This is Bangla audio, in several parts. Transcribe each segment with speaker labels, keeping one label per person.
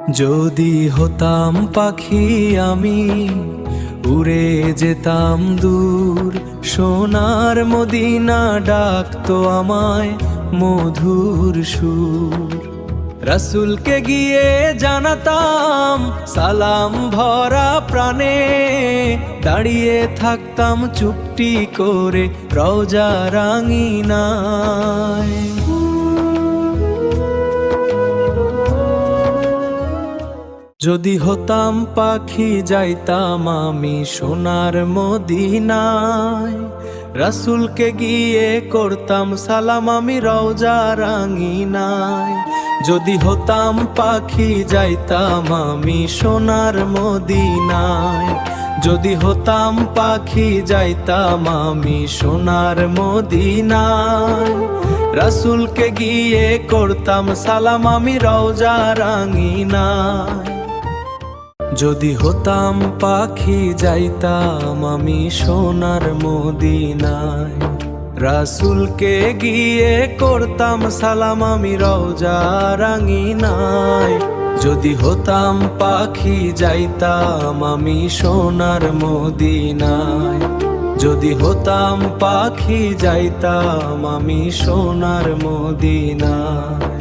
Speaker 1: যদি হতাম পাখি আমি উড়ে যেতাম দূর, সোনার মদিনা ডাকতো আমায় মধুর সুর। রাসূলকে গিয়ে জানাতাম সালাম ভরা প্রাণে, দাঁড়িয়ে থাকতাম চুপটি করে রওজা রাঙিনায়। যদি হতাম পাখি যাইতাম আমি সোনার মদিনায়, রাসূলকে গিয়ে করতাম সালাম আমি রওজা রাঙিনায়। যদি হতাম পাখি যাইতাম আমি সোনার মদিনায়, যদি হতাম পাখি যাইতাম আমি সোনার মদিনায়, রাসূলকে গিয়ে করতাম সালাম আমি রওজা রাঙিনায়। যদি হতাম পাখি যাইতাম আমি সোনার মদিনায়, রাসূলকে গিয়ে করতাম সালাম আমি রওজা রাঙিনায়। যদি হতাম পাখি যাইতাম আমি সোনার মদিনায়, যদি হতাম পাখি যাইতাম আমি সোনার মদিনায়।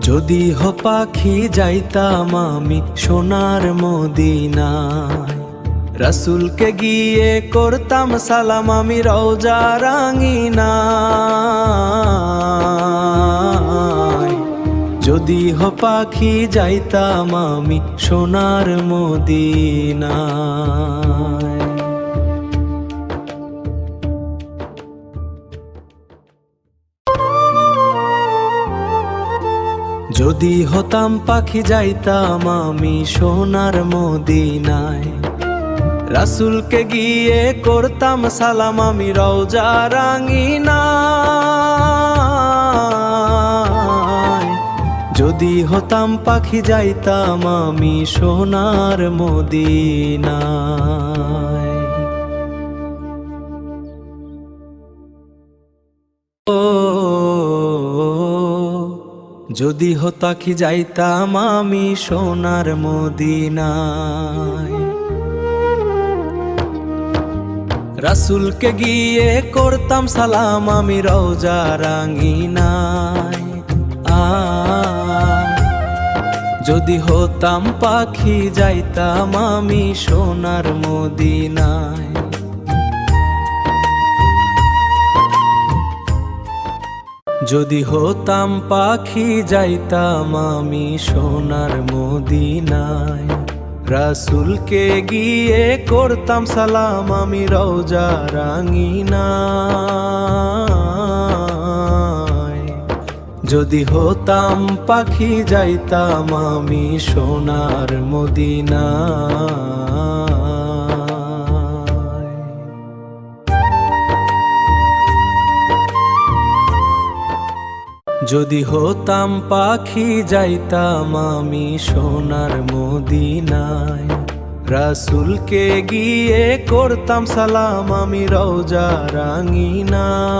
Speaker 1: যদি হো পাখি যাইতাম আমি সোনার মদিনায়, রাসূলকে গিয়ে করতাম সালাম আমি রওজা রাঙিনায়। যদি হো পাখি যাইতাম আমি সোনার মদিনায়। যদি হতাম পাখি যাইতাম আমি সোনার মদিনায়, রাসূলকে গিয়ে করতাম সালাম আমি রওজা রাঙিনায়। যদি হতাম পাখি যাইতাম আমি সোনার মদিনায়। যদি হতাকি যাইতাম আমি সোনার মদিনায়, রাসূলকে গিয়ে করতাম সালাম আমি রওজা রাঙিনায়। যদি হতাম পাখি যাইতাম আমি সোনার মদিনায়, যদি হতাম পাখি যাইতাম আমি সোনার মদিনায়, রাসূলকে গিয়ে করতাম সালাম আমি রওজা রাঙিনায়। যদি হতাম পাখি যাইতাম আমি সোনার মদিনায়। যদি হতাম পাখি যাইতাম আমি সোনার মদিনায়, রাসূলকে গিয়ে করতাম সালাম আমি রওজা রাঙিনায়।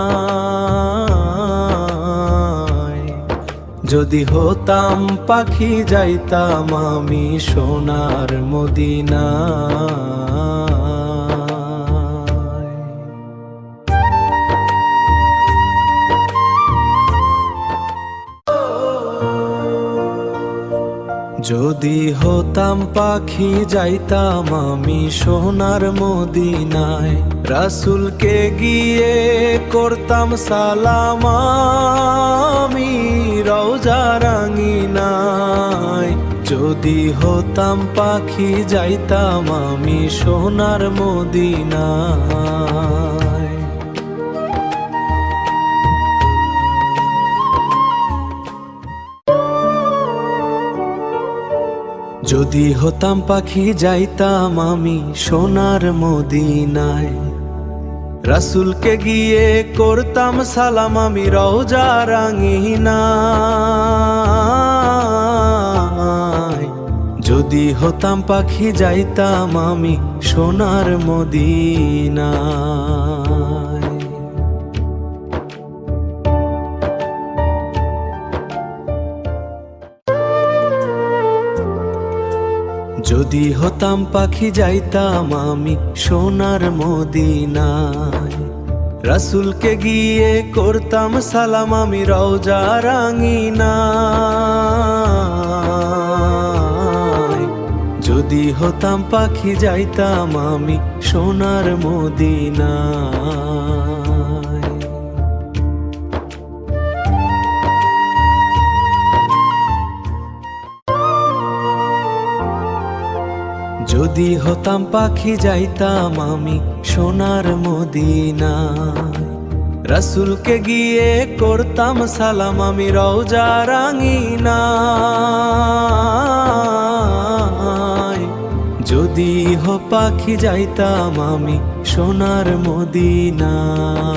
Speaker 1: যদি হতাম পাখি যাইতাম আমি সোনার মদিনায়। যদি হতাম পাখি যাইতাম আমি সোনার মদিনায়, রাসূলকে গিয়ে করতাম সালাম আমি রওজা রাঙিনায়। যদি হতাম পাখি যাইতাম আমি সোনার মদিনায়। যদি হতাম পাখি যাইতাম আমি সোনার মদিনায়, রাসূলকে গিয়ে করতাম সালাম আমি রওজা রাঙিনায়। যদি হতাম পাখি যাইতাম আমি সোনার মদিনায়। যদি হতাম পাখি যাইতাম আমি সোনার মদিনায়, রাসূলকে গিয়ে করতাম সালাম আমি রওজা রাঙিনায়। যদি হতাম পাখি যাইতাম আমি সোনার মদিনায়। যদি হতাম পাখি যাইতাম আমি সোনার মদিনায়, রাসূলকে গিয়ে করতাম সালাম আমি রওজা রাঙিনায়। যদি পাখি যাইতাম আমি সোনার মদিনায়।